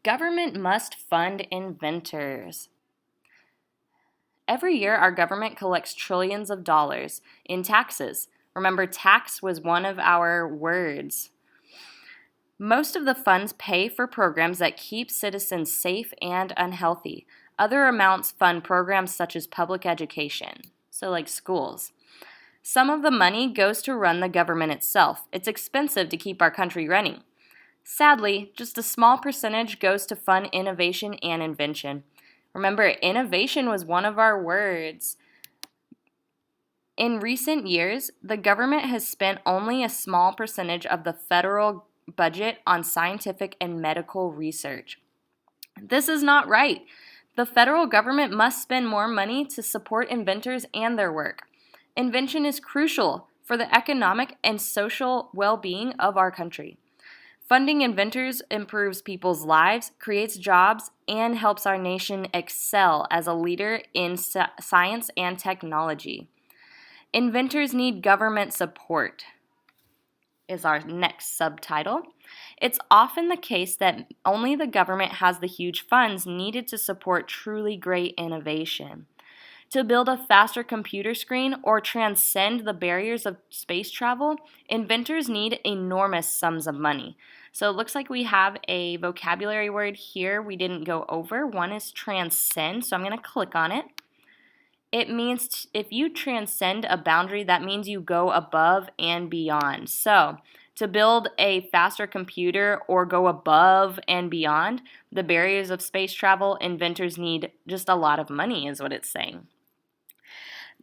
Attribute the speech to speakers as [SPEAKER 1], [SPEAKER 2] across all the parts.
[SPEAKER 1] Government must fund inventors. Every year, our government collects trillions of dollars in taxes. Remember, tax was one of our words. Most of the funds pay for programs that keep citizens safe and unhealthy. Other amounts fund programs such as public education, so like schools. Some of the money goes to run the government itself. It's expensive to keep our country running. Sadly, just a small percentage goes to fund innovation and invention. Remember, innovation was one of our words. In recent years, the government has spent only a small percentage of the federal budget on scientific and medical research. This is not right. The federal government must spend more money to support inventors and their work. Invention is crucial for the economic and social well-being of our country. Funding inventors improves people's lives, creates jobs, and helps our nation excel as a leader in science and technology. Inventors need government support, is our next subtitle. It's often the case that only the government has the huge funds needed to support truly great innovation. To build a faster computer screen or transcend the barriers of space travel, inventors need enormous sums of money. So it looks like we have a vocabulary word here we didn't go over. One is transcend, so I'm going to click on it. It means if you transcend a boundary, that means you go above and beyond. So to build a faster computer or go above and beyond the barriers of space travel, inventors need just a lot of money, is what it's saying.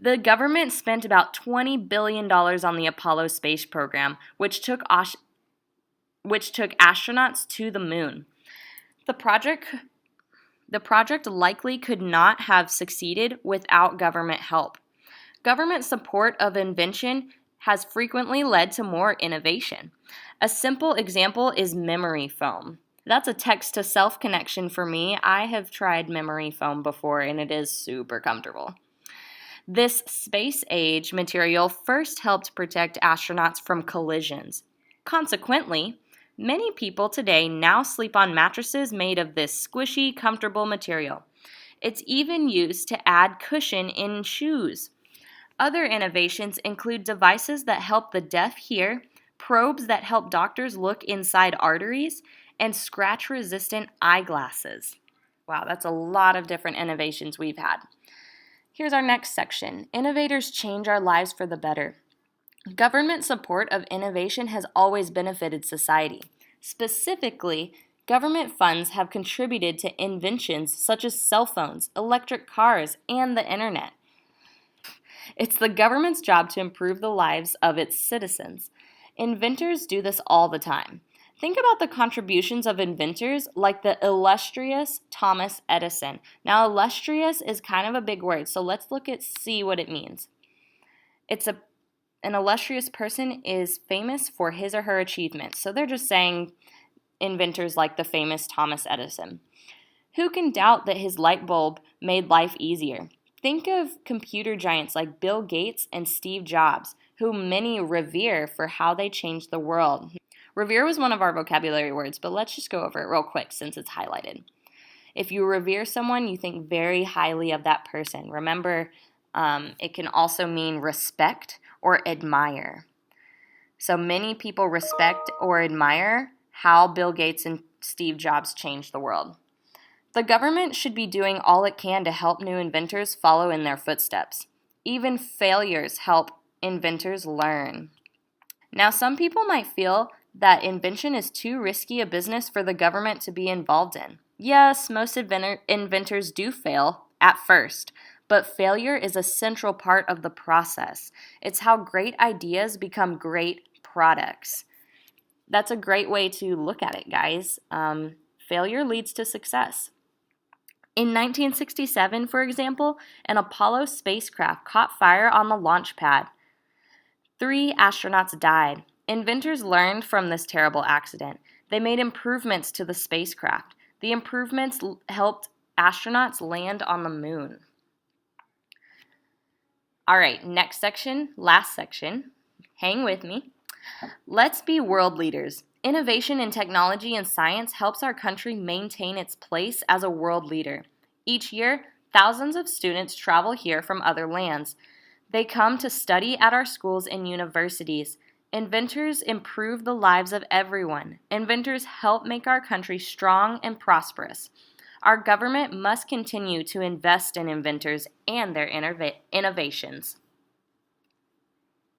[SPEAKER 1] The government spent about $20 billion on the Apollo space program, which took astronauts to the moon. The project likely could not have succeeded without government help. Government support of invention has frequently led to more innovation. A simple example is memory foam. That's a text-to-self connection for me. I have tried memory foam before, and it is super comfortable. This space-age material first helped protect astronauts from collisions. Consequently, many people today now sleep on mattresses made of this squishy, comfortable material. It's even used to add cushion in shoes. Other innovations include devices that help the deaf hear, probes that help doctors look inside arteries, and scratch-resistant eyeglasses. Wow, that's a lot of different innovations we've had. Here's our next section. Innovators change our lives for the better. Government support of innovation has always benefited society. Specifically, government funds have contributed to inventions such as cell phones, electric cars, and the internet. It's the government's job to improve the lives of its citizens. Inventors do this all the time. Think about the contributions of inventors like the illustrious Thomas Edison. Now, illustrious is kind of a big word, so let's see what it means. An illustrious person is famous for his or her achievements. So they're just saying inventors like the famous Thomas Edison. Who can doubt that his light bulb made life easier? Think of computer giants like Bill Gates and Steve Jobs, who many revere for how they changed the world. Revere was one of our vocabulary words, but let's just go over it real quick since it's highlighted. If you revere someone, you think very highly of that person. Remember, it can also mean respect or admire. So many people respect or admire how Bill Gates and Steve Jobs changed the world. The government should be doing all it can to help new inventors follow in their footsteps. Even failures help inventors learn. Now, some people might feel that invention is too risky a business for the government to be involved in. Yes, most inventors do fail at first, but failure is a central part of the process. It's how great ideas become great products. That's a great way to look at it, guys. Failure leads to success. In 1967, for example, an Apollo spacecraft caught fire on the launch pad. 3 astronauts died. Inventors learned from this terrible accident. They made improvements to the spacecraft. The improvements helped astronauts land on the moon. All right, next section, last section. Hang with me. Let's be world leaders. Innovation in technology and science helps our country maintain its place as a world leader. Each year, thousands of students travel here from other lands. They come to study at our schools and universities. Inventors improve the lives of everyone. Inventors help make our country strong and prosperous. Our government must continue to invest in inventors and their innovations.